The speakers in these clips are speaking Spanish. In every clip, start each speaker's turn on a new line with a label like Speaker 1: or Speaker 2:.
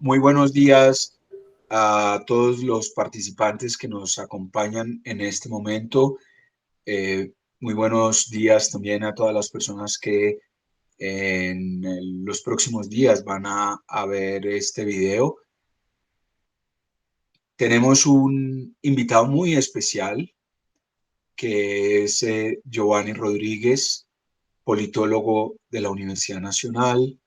Speaker 1: Muy buenos días a todos los participantes que nos acompañan en este momento. Muy buenos días también a todas las personas que los próximos días van a ver este video. Tenemos un invitado muy especial que es Giovanni Rodríguez, politólogo de la Universidad Nacional,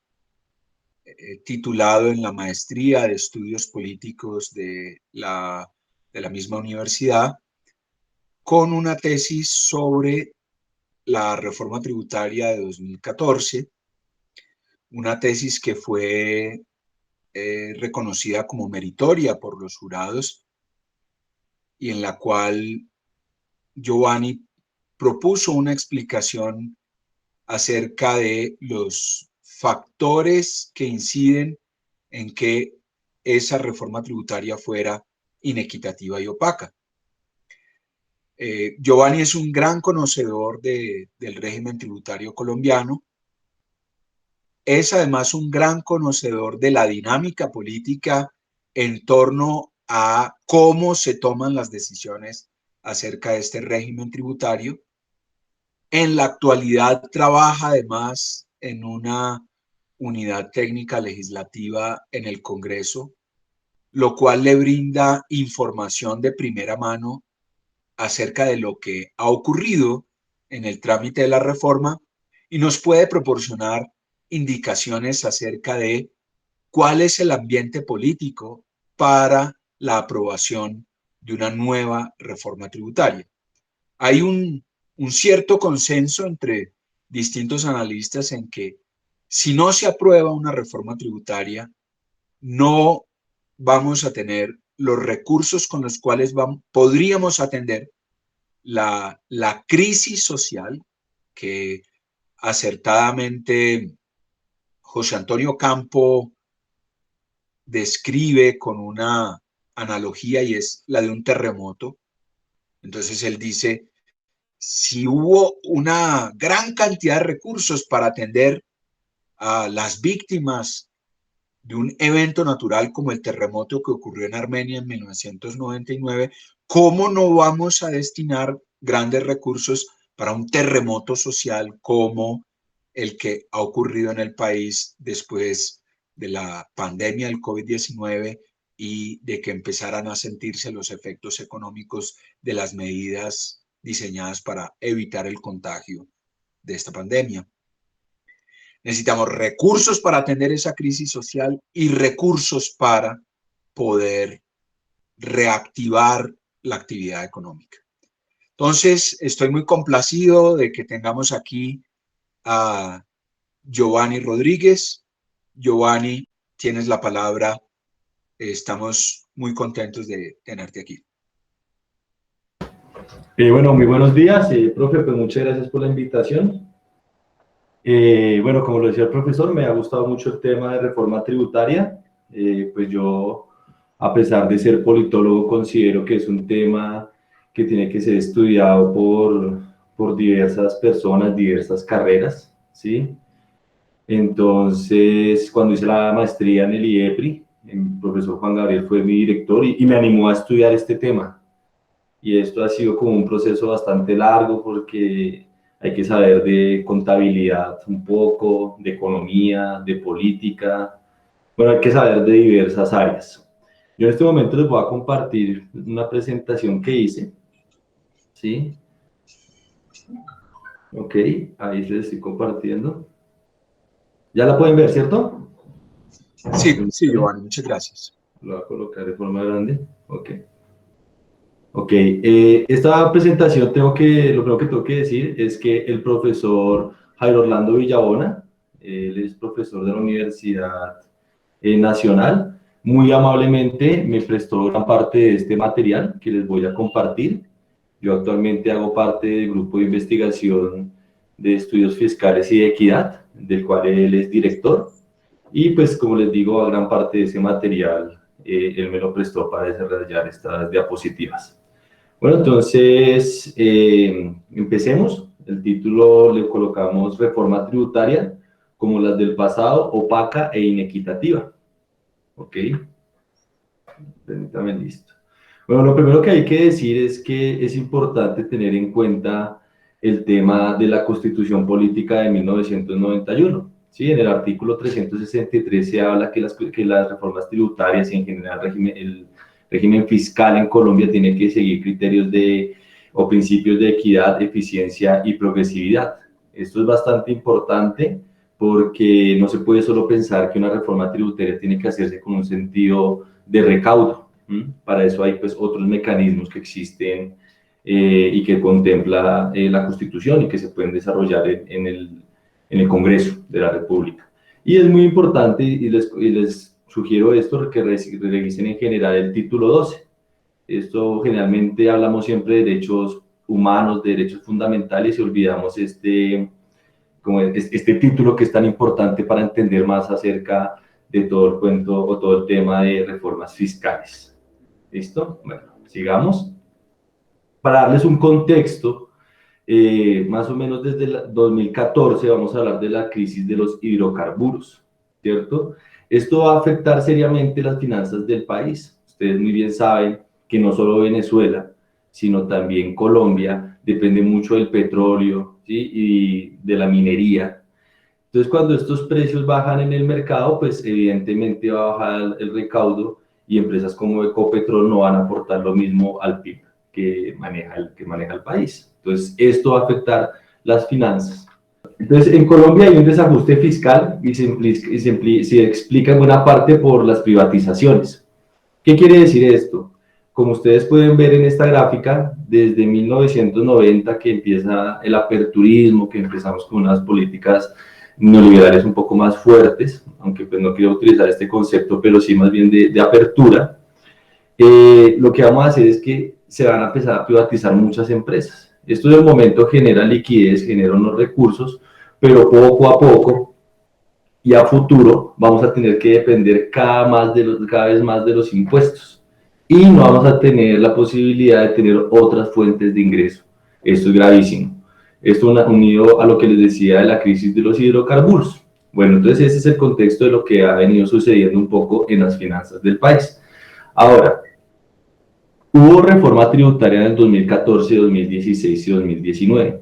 Speaker 1: titulado en la Maestría de Estudios Políticos de la misma universidad, con una tesis sobre la reforma tributaria de 2014, una tesis que fue reconocida como meritoria por los jurados y en la cual Giovanni propuso una explicación acerca de los factores que inciden en que esa reforma tributaria fuera inequitativa y opaca. Giovanni es un gran conocedor del régimen tributario colombiano, es además un gran conocedor de la dinámica política en torno a cómo se toman las decisiones acerca de este régimen tributario. En la actualidad trabaja además en una unidad técnica legislativa en el Congreso, lo cual le brinda información de primera mano acerca de lo que ha ocurrido en el trámite de la reforma y nos puede proporcionar indicaciones acerca de cuál es el ambiente político para la aprobación de una nueva reforma tributaria. Hay un cierto consenso entre distintos analistas en que si no se aprueba una reforma tributaria, no vamos a tener los recursos con los cuales podríamos atender la crisis social que acertadamente José Antonio Campo describe con una analogía y es la de un terremoto. Entonces él dice, si hubo una gran cantidad de recursos para atender a las víctimas de un evento natural como el terremoto que ocurrió en Armenia en 1999, ¿cómo no vamos a destinar grandes recursos para un terremoto social como el que ha ocurrido en el país después de la pandemia del COVID-19 y de que empezaran a sentirse los efectos económicos de las medidas diseñadas para evitar el contagio de esta pandemia? Necesitamos recursos para atender esa crisis social y recursos para poder reactivar la actividad económica. Entonces, estoy muy complacido de que tengamos aquí a Giovanni Rodríguez. Giovanni, tienes la palabra. Estamos muy contentos de tenerte aquí.
Speaker 2: Bueno, muy buenos días, profe, pues muchas gracias por la invitación. Bueno, como lo decía el profesor, me ha gustado mucho el tema de reforma tributaria. Pues yo, a pesar de ser politólogo, considero que es un tema que tiene que ser estudiado por diversas personas, diversas carreras, ¿sí? Entonces, cuando hice la maestría en el IEPRI, el profesor Juan Gabriel fue mi director y me animó a estudiar este tema. Y esto ha sido como un proceso bastante largo porque hay que saber de contabilidad un poco, de economía, de política, bueno, hay que saber de diversas áreas. Yo en este momento les voy a compartir una presentación que hice, ¿sí? Ok, ahí les estoy compartiendo. ¿Ya la pueden ver, cierto?
Speaker 1: Sí, sí, Giovanni, muchas gracias.
Speaker 2: Lo voy a colocar de forma grande. Ok. Ok, esta presentación lo primero que tengo que decir es que el profesor Jairo Orlando Villabona, él es profesor de la Universidad Nacional, muy amablemente me prestó gran parte de este material que les voy a compartir. Yo actualmente hago parte del grupo de investigación de estudios fiscales y de equidad, del cual él es director, y pues como les digo, a gran parte de ese material él me lo prestó para desarrollar estas diapositivas. Bueno, entonces empecemos. El título le colocamos Reforma tributaria como las del pasado, opaca e inequitativa. Ok, permítame, listo. Bueno, lo primero que hay que decir es que es importante tener en cuenta el tema de la Constitución Política de 1991. ¿Sí? En el artículo 363 se habla que las reformas tributarias y en general el régimen fiscal en Colombia tiene que seguir criterios o principios de equidad, eficiencia y progresividad. Esto es bastante importante porque no se puede solo pensar que una reforma tributaria tiene que hacerse con un sentido de recaudo. Para eso hay pues otros mecanismos que existen y que contempla la Constitución y que se pueden desarrollar en el Congreso de la República. Y es muy importante, y les sugiero esto, que revisen en general el título 12. Esto generalmente hablamos siempre de derechos humanos, de derechos fundamentales, y olvidamos este título que es tan importante para entender más acerca de todo el cuento o todo el tema de reformas fiscales. ¿Listo? Bueno, sigamos. Para darles un contexto, más o menos desde el 2014 vamos a hablar de la crisis de los hidrocarburos, ¿cierto? Esto va a afectar seriamente las finanzas del país. Ustedes muy bien saben que no solo Venezuela, sino también Colombia depende mucho del petróleo, ¿sí? Y de la minería. Entonces, cuando estos precios bajan en el mercado, pues evidentemente va a bajar el recaudo y empresas como Ecopetrol no van a aportar lo mismo al PIB que maneja el país. Entonces, esto va a afectar las finanzas. Entonces, en Colombia hay un desajuste fiscal y se explica en buena parte por las privatizaciones. ¿Qué quiere decir esto? Como ustedes pueden ver en esta gráfica, desde 1990 que empieza el aperturismo, que empezamos con unas políticas neoliberales un poco más fuertes, aunque pues no quiero utilizar este concepto, pero sí más bien de apertura, lo que vamos a hacer es que se van a empezar a privatizar muchas empresas. Esto de momento genera liquidez, genera unos recursos, pero poco a poco y a futuro vamos a tener que depender cada vez más de los impuestos y no vamos a tener la posibilidad de tener otras fuentes de ingreso. Esto es gravísimo. Esto unido a lo que les decía de la crisis de los hidrocarburos. Bueno, entonces ese es el contexto de lo que ha venido sucediendo un poco en las finanzas del país. Ahora, hubo reforma tributaria en el 2014, 2016 y 2019.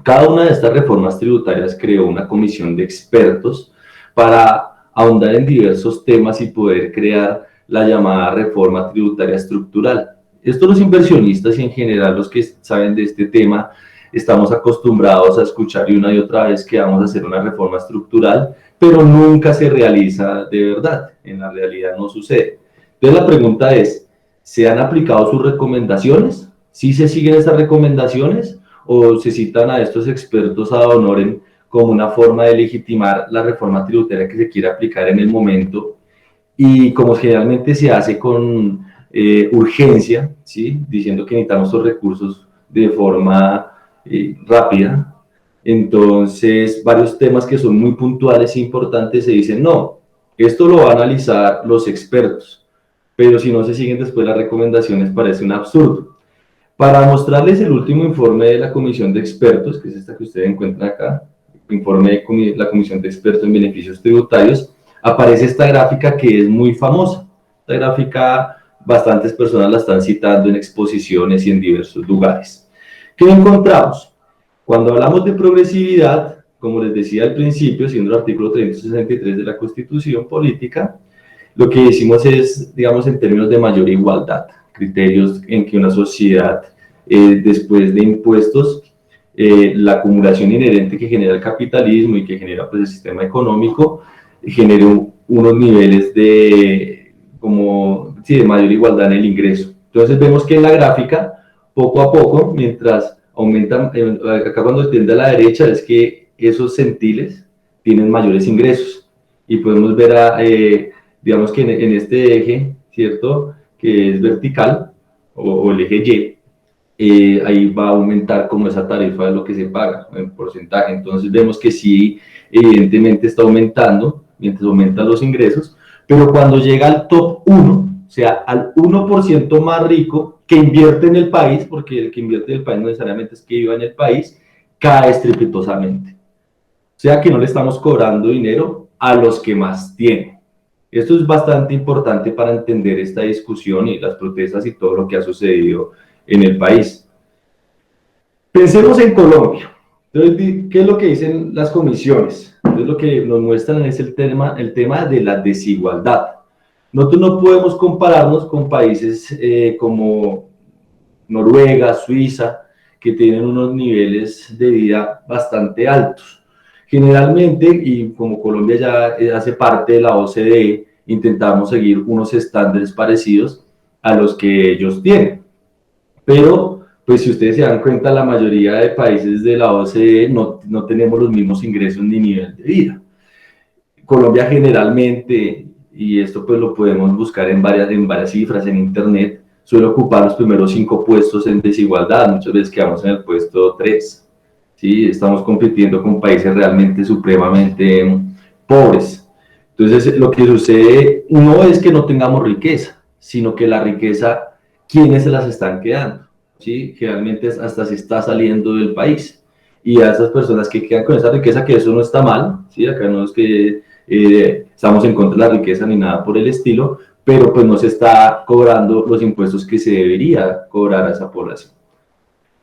Speaker 2: Cada una de estas reformas tributarias creó una comisión de expertos para ahondar en diversos temas y poder crear la llamada reforma tributaria estructural. Esto los inversionistas y en general los que saben de este tema estamos acostumbrados a escuchar una y otra vez que vamos a hacer una reforma estructural, pero nunca se realiza de verdad. En la realidad no sucede. Entonces la pregunta es, ¿se han aplicado sus recomendaciones? ¿Sí se siguen esas recomendaciones? ¿O se citan a estos expertos ad honorem como una forma de legitimar la reforma tributaria que se quiere aplicar en el momento? Y como generalmente se hace con urgencia, ¿sí? Diciendo que necesitamos estos recursos de forma rápida, entonces varios temas que son muy puntuales e importantes se dicen, no, esto lo van a analizar los expertos, pero si no se siguen después las recomendaciones parece un absurdo. Para mostrarles el último informe de la Comisión de Expertos, que es esta que ustedes encuentran acá, informe de la Comisión de Expertos en Beneficios Tributarios, aparece esta gráfica que es muy famosa. Esta gráfica bastantes personas la están citando en exposiciones y en diversos lugares. ¿Qué encontramos? Cuando hablamos de progresividad, como les decía al principio, siendo el artículo 363 de la Constitución Política, lo que decimos es, digamos, en términos de mayor igualdad, criterios en que una sociedad, después de impuestos, la acumulación inherente que genera el capitalismo y que genera pues, el sistema económico, genere unos niveles de mayor igualdad en el ingreso. Entonces vemos que en la gráfica, poco a poco, mientras aumentan, acá cuando tiende a la derecha, es que esos centiles tienen mayores ingresos. Y podemos ver digamos que en este eje, ¿cierto? Que es vertical, o el eje Y, ahí va a aumentar como esa tarifa de lo que se paga en porcentaje. Entonces vemos que sí, evidentemente está aumentando mientras aumentan los ingresos, pero cuando llega al top 1, o sea, al 1% más rico que invierte en el país, porque el que invierte en el país no necesariamente es que viva en el país, cae estrepitosamente. O sea que no le estamos cobrando dinero a los que más tienen. Esto es bastante importante para entender esta discusión y las protestas y todo lo que ha sucedido en el país. Pensemos en Colombia. Entonces, ¿qué es lo que dicen las comisiones? Entonces, lo que nos muestran es el tema de la desigualdad. Nosotros no podemos compararnos con países como Noruega, Suiza, que tienen unos niveles de vida bastante altos. Generalmente, y como Colombia ya hace parte de la OCDE, intentamos seguir unos estándares parecidos a los que ellos tienen. Pero, pues si ustedes se dan cuenta, la mayoría de países de la OCDE no tenemos los mismos ingresos ni nivel de vida. Colombia generalmente, y esto pues lo podemos buscar en varias cifras en internet, suele ocupar los primeros 5 puestos en desigualdad, muchas veces quedamos en el puesto 3. ¿Sí? Estamos compitiendo con países realmente supremamente pobres. Entonces, lo que sucede no es que no tengamos riqueza, sino que la riqueza, ¿quiénes se las están quedando? ¿Sí? Generalmente hasta se está saliendo del país. Y a esas personas que quedan con esa riqueza, que eso no está mal, ¿sí? Acá no es que estamos en contra de la riqueza ni nada por el estilo, pero pues no se está cobrando los impuestos que se debería cobrar a esa población.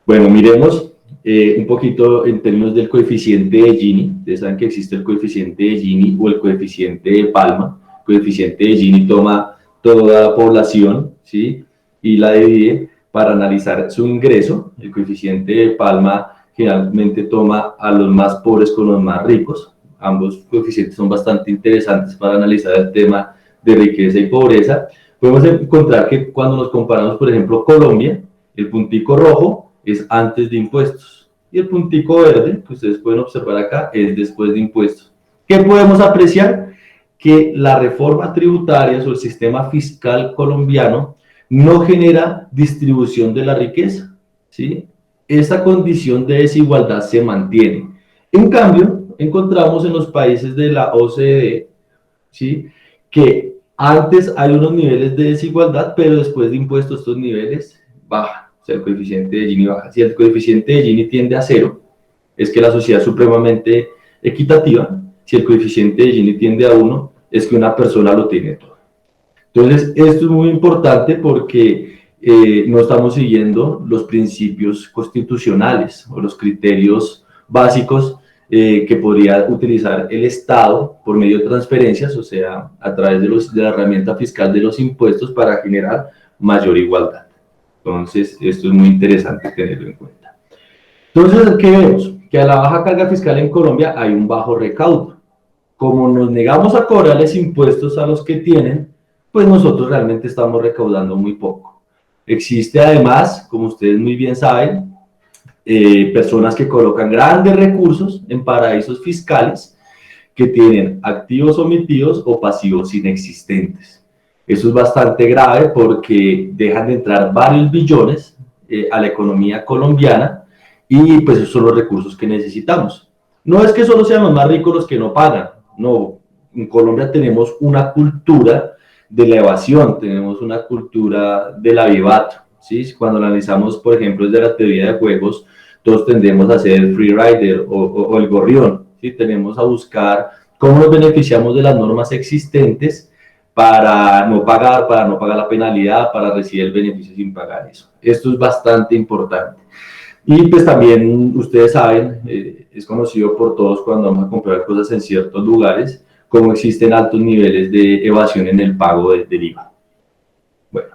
Speaker 2: Bueno, miremos un poquito en términos del coeficiente de Gini. Ustedes saben que existe el coeficiente de Gini o el coeficiente de Palma. El coeficiente de Gini toma toda la población, ¿sí? Y la divide para analizar su ingreso. El coeficiente de Palma generalmente toma a los más pobres con los más ricos. Ambos coeficientes son bastante interesantes para analizar el tema de riqueza y pobreza. Podemos encontrar que cuando nos comparamos, por ejemplo, Colombia, el puntico rojo es antes de impuestos y el puntico verde, que ustedes pueden observar acá, es después de impuestos. ¿Qué podemos apreciar? Que la reforma tributaria o el sistema fiscal colombiano no genera distribución de la riqueza, ¿sí? Esta condición de desigualdad se mantiene. En cambio, encontramos en los países de la OCDE, ¿sí? Que antes hay unos niveles de desigualdad, pero después de impuestos estos niveles bajan. O sea, el coeficiente de Gini baja. Si el coeficiente de Gini tiende a 0, es que la sociedad es supremamente equitativa. Si el coeficiente de Gini tiende a 1, es que una persona lo tiene todo. Entonces, esto es muy importante porque no estamos siguiendo los principios constitucionales o los criterios básicos que podría utilizar el Estado por medio de transferencias, o sea, a través de la herramienta fiscal de los impuestos para generar mayor igualdad. Entonces, esto es muy interesante tenerlo en cuenta. Entonces, ¿qué vemos? Que a la baja carga fiscal en Colombia hay un bajo recaudo. Como nos negamos a cobrarles impuestos a los que tienen, pues nosotros realmente estamos recaudando muy poco. Existe además, como ustedes muy bien saben, personas que colocan grandes recursos en paraísos fiscales que tienen activos omitidos o pasivos inexistentes. Eso es bastante grave porque dejan de entrar varios billones a la economía colombiana y pues esos son los recursos que necesitamos. No es que solo sean los más ricos los que no pagan, no. En Colombia tenemos una cultura de la evasión, tenemos una cultura del avivato, ¿sí? Cuando analizamos, por ejemplo, desde la teoría de juegos, todos tendemos a ser el free rider o el gorrión, ¿sí? Tenemos a buscar cómo nos beneficiamos de las normas existentes para no pagar la penalidad, para recibir el beneficio sin pagar eso. Esto es bastante importante. Y pues también ustedes saben, es conocido por todos cuando vamos a comprar cosas en ciertos lugares, cómo existen altos niveles de evasión en el pago del IVA. Bueno,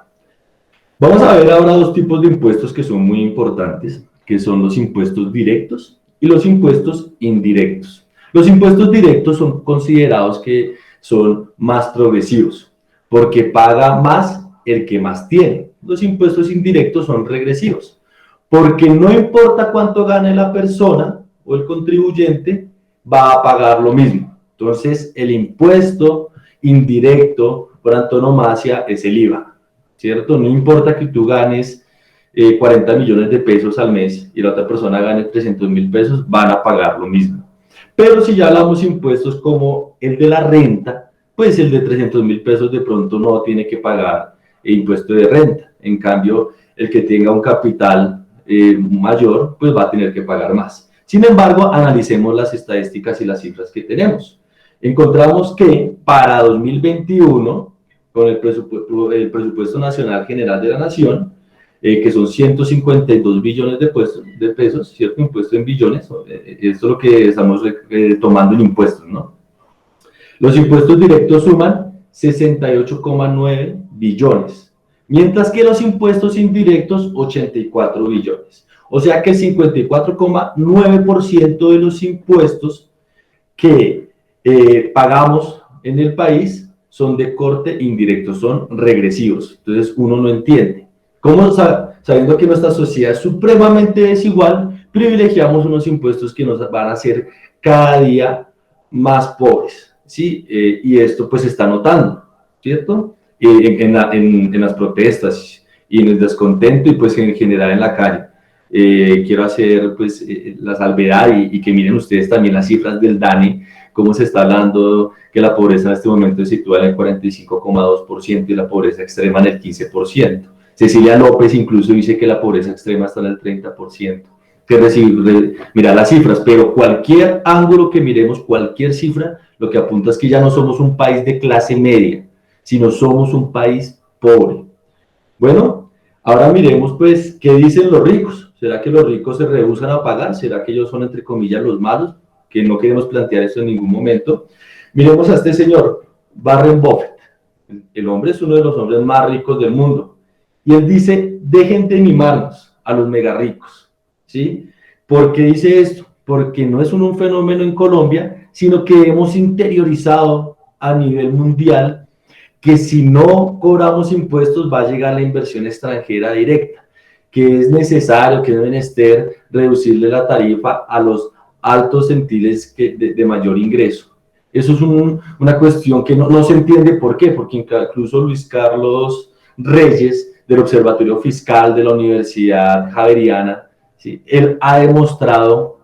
Speaker 2: vamos a ver ahora dos tipos de impuestos que son muy importantes, que son los impuestos directos y los impuestos indirectos. Los impuestos directos son considerados que son más progresivos, porque paga más el que más tiene. Los impuestos indirectos son regresivos, porque no importa cuánto gane la persona o el contribuyente, va a pagar lo mismo. Entonces, el impuesto indirecto por antonomasia es el IVA, ¿cierto? No importa que tú ganes 40 millones de pesos al mes y la otra persona gane 300.000 pesos, van a pagar lo mismo. Pero si ya hablamos impuestos como el de la renta, pues el de 300.000 pesos de pronto no tiene que pagar impuesto de renta. En cambio, el que tenga un capital mayor, pues va a tener que pagar más. Sin embargo, analicemos las estadísticas y las cifras que tenemos. encontramos que para 2021, con el presupuesto nacional general de la nación, que son 152 billones de pesos, ¿cierto? Impuesto en billones, esto es lo que estamos tomando en impuestos, ¿no? Los impuestos directos suman 68,9 billones, mientras que los impuestos indirectos 84 billones. O sea que el 54,9% de los impuestos que pagamos en el país son de corte indirecto, son regresivos. Entonces uno no entiende. ¿Cómo, sabiendo que nuestra sociedad es supremamente desigual, privilegiamos unos impuestos que nos van a hacer cada día más pobres? ¿Sí? Y esto pues se está notando, ¿cierto? En las protestas y en el descontento y pues en general en la calle. Quiero hacer pues la salvedad y que miren ustedes también las cifras del DANE, cómo se está hablando que la pobreza en este momento se sitúa en el 45,2% y la pobreza extrema en el 15%. Cecilia López incluso dice que la pobreza extrema está en el 30%. Mira las cifras, pero cualquier ángulo que miremos, cualquier cifra, lo que apunta es que ya no somos un país de clase media, sino somos un país pobre. Bueno, ahora miremos pues qué dicen los ricos. ¿Será que los ricos se rehúsan a pagar? ¿Será que ellos son entre comillas los malos? Que no queremos plantear eso en ningún momento. Miremos a este señor, Warren Buffett. El hombre es uno de los hombres más ricos del mundo. Y él dice, dejen de mimarnos a los mega ricos. ¿Sí? ¿Por qué dice esto? Porque no es un fenómeno en Colombia, sino que hemos interiorizado a nivel mundial que si no cobramos impuestos va a llegar la inversión extranjera directa, que es necesario, que es menester reducirle la tarifa a los altos centiles de mayor ingreso. Eso es una cuestión que no se entiende por qué, porque incluso Luis Carlos Reyes, del Observatorio Fiscal de la Universidad Javeriana, ¿sí? Él ha demostrado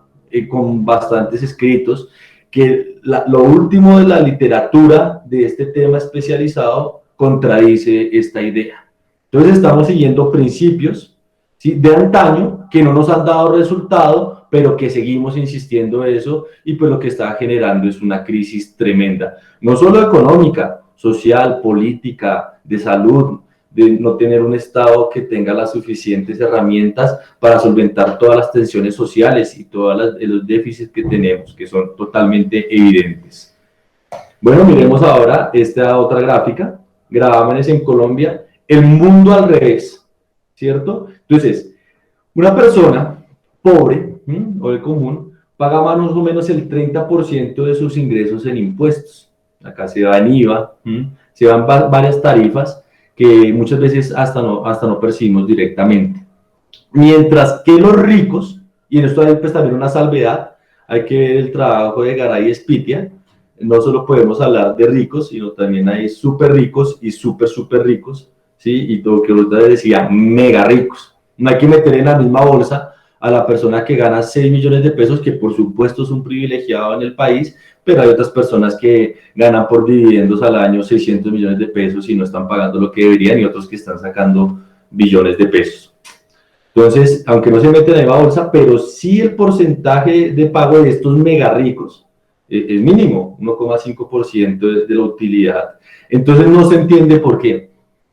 Speaker 2: con bastantes escritos que lo último de la literatura de este tema especializado contradice esta idea. Entonces estamos siguiendo principios, ¿sí?, de antaño que no nos han dado resultado, pero que seguimos insistiendo en eso y pues lo que está generando es una crisis tremenda, no solo económica, social, política, de salud, de no tener un Estado que tenga las suficientes herramientas para solventar todas las tensiones sociales y todos los déficits que tenemos, que son totalmente evidentes. Bueno, miremos ahora esta otra gráfica, gravámenes en Colombia, el mundo al revés, ¿cierto? Entonces, una persona pobre o de común paga más o menos el 30% de sus ingresos en impuestos. Acá se va en IVA, se van varias tarifas que muchas veces hasta no percibimos directamente. Mientras que los ricos, y en esto hay pues también una salvedad, hay que ver el trabajo de Garay Espitia, no solo podemos hablar de ricos, sino también hay súper ricos y súper ricos, ¿sí? Y lo que usted decía, mega ricos. No hay que meter en la misma bolsa a la persona que gana 6 millones de pesos, que por supuesto es un privilegiado en el país, pero hay otras personas que ganan por dividendos al año 600 millones de pesos y no están pagando lo que deberían, y otros que están sacando billones de pesos. Entonces, aunque no se meten en la bolsa, pero sí el porcentaje de pago de estos mega ricos es mínimo, 1,5% de la utilidad. Entonces no se entiende por qué.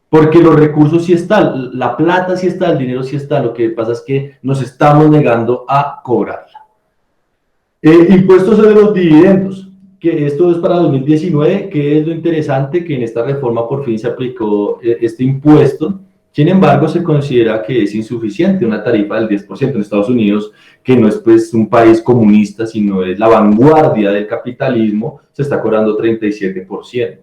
Speaker 2: Porque los recursos sí están, la plata sí está, el dinero sí está, lo que pasa es que nos estamos negando a cobrarla. Impuestos sobre los dividendos, que esto es para 2019, que es lo interesante, que en esta reforma por fin se aplicó este impuesto. Sin embargo, se considera que es insuficiente una tarifa del 10% en Estados Unidos, que no es pues un país comunista, sino es la vanguardia del capitalismo, se está cobrando 37%.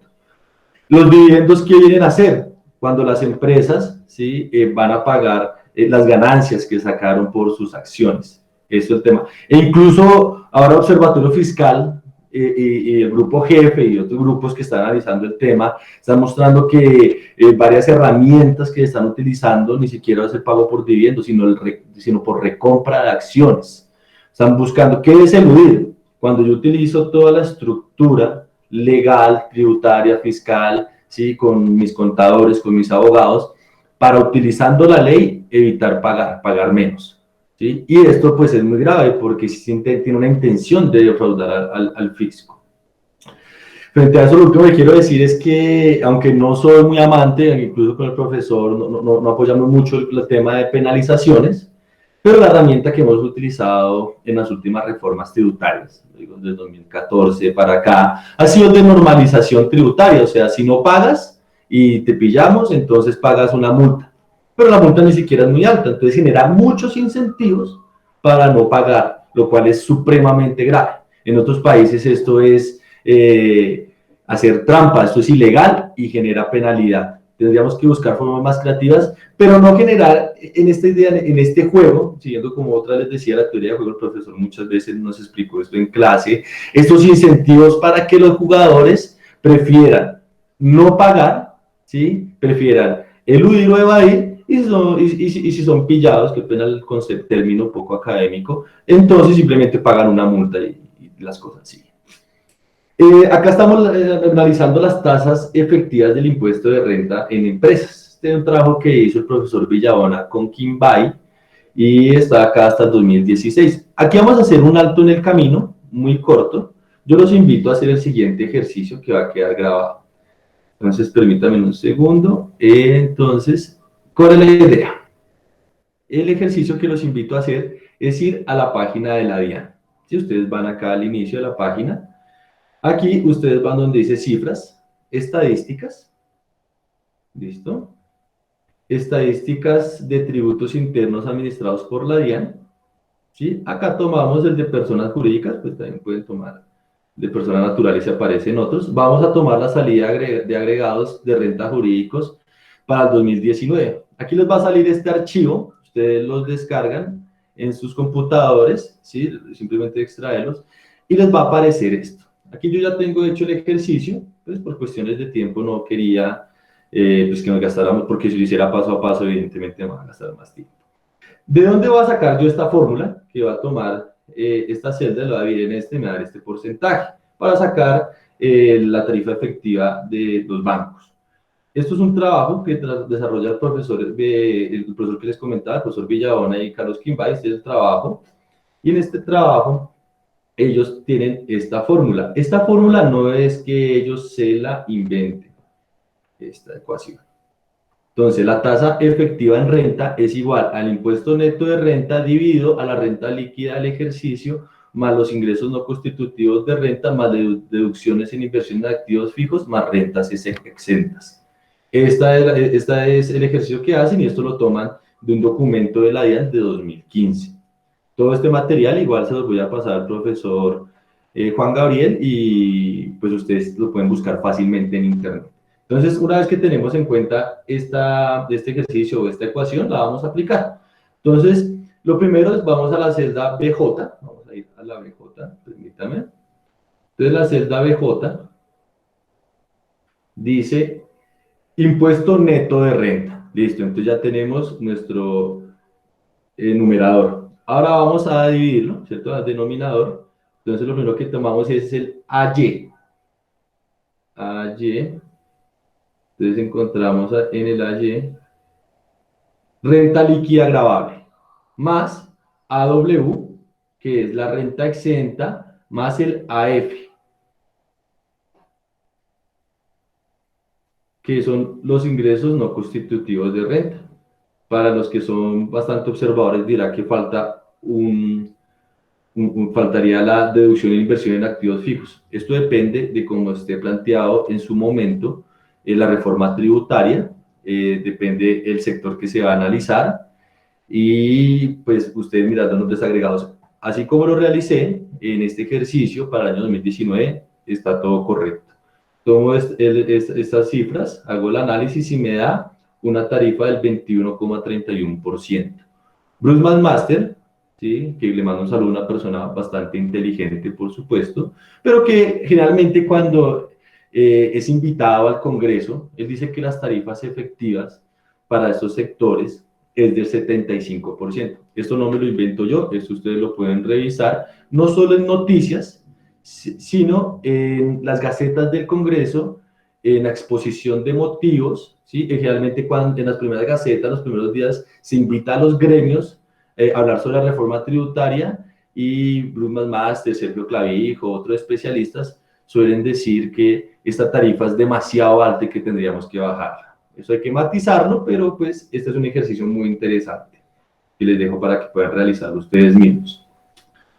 Speaker 2: Los dividendos, ¿qué vienen a hacer? Cuando las empresas, ¿sí?, van a pagar las ganancias que sacaron por sus acciones. Eso es el tema. E incluso ahora Observatorio Fiscal y el grupo Jefe y otros grupos que están analizando el tema están mostrando que varias herramientas que están utilizando ni siquiera es el pago por dividendos, sino por recompra de acciones. Están buscando qué es eludir. Cuando yo utilizo toda la estructura legal, tributaria, fiscal, ¿sí?, con mis contadores, con mis abogados, para, utilizando la ley, evitar pagar menos, ¿sí? Y esto pues es muy grave porque tiene una intención de defraudar al fisco. Frente a eso, lo último que quiero decir es que, aunque no soy muy amante, incluso con el profesor, no apoyamos mucho el tema de penalizaciones, pero la herramienta que hemos utilizado en las últimas reformas tributarias, digo, desde 2014 para acá, ha sido de normalización tributaria. O sea, si no pagas y te pillamos, entonces pagas una multa. Pero la multa ni siquiera es muy alta, entonces genera muchos incentivos para no pagar, lo cual es supremamente grave. En otros países esto es hacer trampa, esto es ilegal y genera penalidad. Tendríamos que buscar formas más creativas, pero no generar en esta idea, en este juego, siguiendo como otra les decía la teoría de juego, el profesor muchas veces nos explicó esto en clase, estos incentivos para que los jugadores prefieran no pagar, ¿sí? Prefieran eludir o evadir, y si son pillados, que pena el concepto, término poco académico, entonces simplemente pagan una multa y las cosas siguen. Acá estamos analizando las tasas efectivas del impuesto de renta en empresas. Este es un trabajo que hizo el profesor Villabona con Kimbay y está acá hasta el 2016. Aquí vamos a hacer un alto en el camino, muy corto. Yo los invito a hacer el siguiente ejercicio que va a quedar grabado. Entonces, permítanme un segundo. Entonces, ¿cuál es la idea? El ejercicio que los invito a hacer es ir a la página de la DIAN. Si ustedes van acá al inicio de la página, aquí ustedes van donde dice cifras, estadísticas, ¿listo? Estadísticas de tributos internos administrados por la DIAN, ¿sí? Acá tomamos el de personas jurídicas, pues también pueden tomar de personas naturales si aparecen otros. Vamos a tomar la salida de agregados de renta jurídicos para el 2019. Aquí les va a salir este archivo, ustedes los descargan en sus computadores, ¿sí? Simplemente extraerlos, y les va a aparecer esto. Aquí yo ya tengo hecho el ejercicio, pues por cuestiones de tiempo no quería pues que nos gastáramos, porque si lo hiciera paso a paso, evidentemente me va a gastar más tiempo. ¿De dónde voy a sacar yo esta fórmula? Que va a tomar esta celda, lo va a dividir en este, me va a dar este porcentaje, para sacar la tarifa efectiva de los bancos. Esto es un trabajo que desarrolla el profesor que les comentaba, el profesor Villabona y Carlos Quimbay. Este es el trabajo, y en este trabajo ellos tienen esta fórmula. Esta fórmula no es que ellos se la inventen, esta ecuación. Entonces, la tasa efectiva en renta es igual al impuesto neto de renta dividido a la renta líquida del ejercicio, más los ingresos no constitutivos de renta, más deducciones en inversión de activos fijos, más rentas exentas. Esta es el ejercicio que hacen, y esto lo toman de un documento de la DIAN de 2015. Todo este material igual se los voy a pasar al profesor Juan Gabriel, y pues ustedes lo pueden buscar fácilmente en internet. Entonces, una vez que tenemos en cuenta este ejercicio o esta ecuación, la vamos a aplicar. Entonces, lo primero es, vamos a la celda BJ, vamos a ir a la BJ, permítame. Entonces, la celda BJ dice impuesto neto de renta. Listo, entonces ya tenemos nuestro numerador. Ahora vamos a dividirlo, ¿cierto? Al denominador. Entonces, lo primero que tomamos es el AY. AY. Entonces, encontramos en el AY renta líquida gravable, más AW, que es la renta exenta, más el AF, que son los ingresos no constitutivos de renta. Para los que son bastante observadores dirá que faltaría la deducción en inversión en activos fijos. Esto depende de cómo esté planteado en su momento la reforma tributaria, depende el sector que se va a analizar, y pues ustedes mirando los desagregados, así como lo realicé en este ejercicio para el año 2019, está todo correcto. Tomo estas cifras, hago el análisis y me da una tarifa del 21,31%. Bruce McMaster, ¿sí? Que le mando un saludo a una persona bastante inteligente, por supuesto, pero que generalmente cuando es invitado al Congreso, él dice que las tarifas efectivas para estos sectores es del 75%. Esto no me lo invento yo, esto ustedes lo pueden revisar, no solo en noticias, sino en las gacetas del Congreso, en la exposición de motivos, ¿sí? Generalmente en las primeras gacetas, los primeros días, se invita a los gremios a hablar sobre la reforma tributaria, y Bruce McMaster, Sergio Clavijo, otros especialistas suelen decir que esta tarifa es demasiado alta y que tendríamos que bajarla. Eso hay que matizarlo, pero pues este es un ejercicio muy interesante y les dejo para que puedan realizarlo ustedes mismos.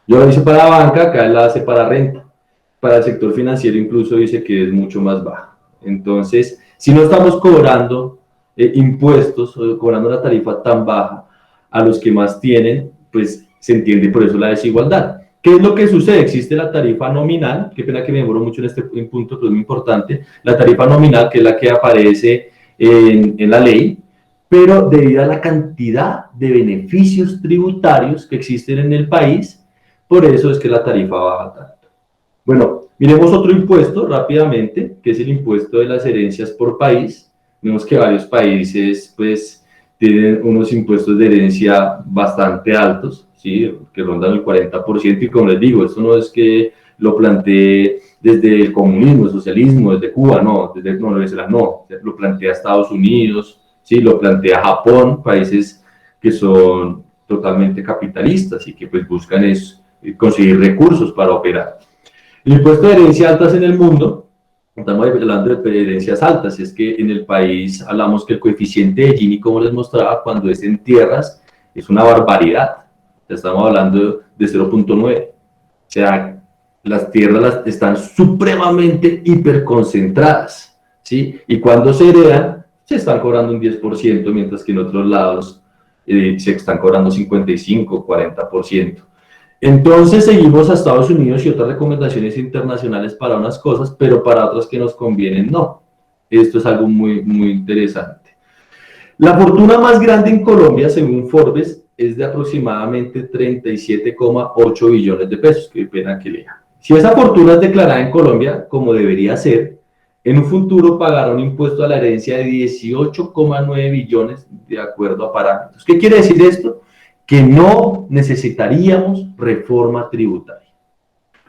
Speaker 2: Yo lo hice para la banca, acá él la hace para renta. Para el sector financiero incluso dice que es mucho más baja. Entonces, si no estamos cobrando impuestos o cobrando una tarifa tan baja a los que más tienen, pues se entiende por eso la desigualdad. ¿Qué es lo que sucede? Existe la tarifa nominal, qué pena que me demoro mucho en este punto, pero es muy importante, la tarifa nominal, que es la que aparece en la ley, pero debido a la cantidad de beneficios tributarios que existen en el país, por eso es que la tarifa baja tanto. Bueno, miremos otro impuesto rápidamente, que es el impuesto de las herencias por país. Vemos que varios países, pues, tienen unos impuestos de herencia bastante altos, ¿sí? Que rondan el 40%, y como les digo, esto no es que lo plantee desde el comunismo, el socialismo, desde Cuba, no, desde Venezuela, no, lo plantea Estados Unidos, ¿sí? Lo plantea Japón, países que son totalmente capitalistas y que pues buscan es conseguir recursos para operar. El impuesto de herencia altas en el mundo, estamos hablando de herencias altas, es que en el país hablamos que el coeficiente de Gini, como les mostraba, cuando es en tierras, es una barbaridad. Estamos hablando de 0.9. O sea, las tierras están supremamente hiperconcentradas, ¿sí? Y cuando se heredan, se están cobrando un 10%, mientras que en otros lados se están cobrando 55, 40%. Entonces seguimos a Estados Unidos y otras recomendaciones internacionales para unas cosas, pero para otras que nos convienen no. Esto es algo muy, muy interesante. La fortuna más grande en Colombia, según Forbes, es de aproximadamente 37,8 billones de pesos. Qué pena que lea. Si esa fortuna es declarada en Colombia, como debería ser, en un futuro pagará un impuesto a la herencia de 18,9 billones de acuerdo a parámetros. ¿Qué quiere decir esto? Que no necesitaríamos reforma tributaria.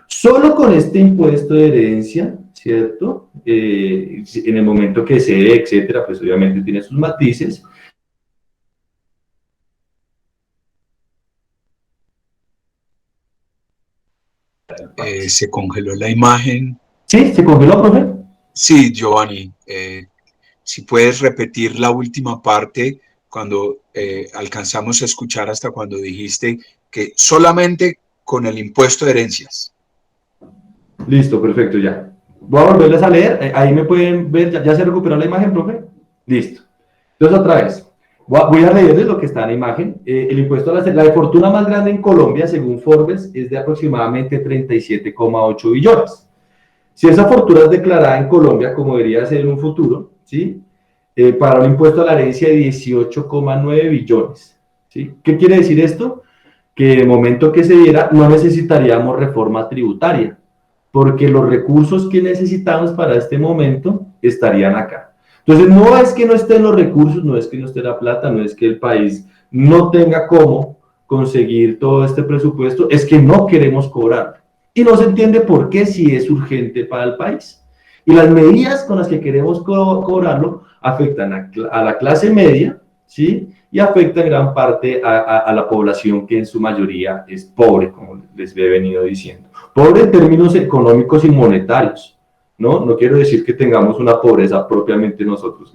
Speaker 2: Solo con este impuesto de herencia, ¿cierto? En el momento que se dé, etcétera, pues obviamente tiene sus matices.
Speaker 1: Se congeló la imagen.
Speaker 2: ¿Sí? ¿Se congeló, profe?
Speaker 1: Sí, Giovanni, si puedes repetir la última parte cuando alcanzamos a escuchar hasta cuando dijiste que solamente con el impuesto de herencias.
Speaker 2: Listo, perfecto, ya. Voy a volverles a leer. Ahí me pueden ver, ya se recuperó la imagen, profe. Listo. Entonces, otra vez. Voy a leerles lo que está en la imagen. El impuesto a la de fortuna más grande en Colombia, según Forbes, es de aproximadamente 37,8 billones. Si esa fortuna es declarada en Colombia, como debería ser en un futuro, ¿sí? Para un impuesto a la herencia de 18,9 billones. ¿Sí? ¿Qué quiere decir esto? Que en el momento que se diera, no necesitaríamos reforma tributaria, porque los recursos que necesitamos para este momento estarían acá. Entonces, no es que no estén los recursos, no es que no esté la plata, no es que el país no tenga cómo conseguir todo este presupuesto, es que no queremos cobrar. Y no se entiende por qué si es urgente para el país. Y las medidas con las que queremos cobrarlo afectan a la clase media, ¿sí? Y afecta en gran parte a la población que en su mayoría es pobre, como les he venido diciendo. Pobre en términos económicos y monetarios, ¿no? No quiero decir que tengamos una pobreza propiamente nosotros, ¿no?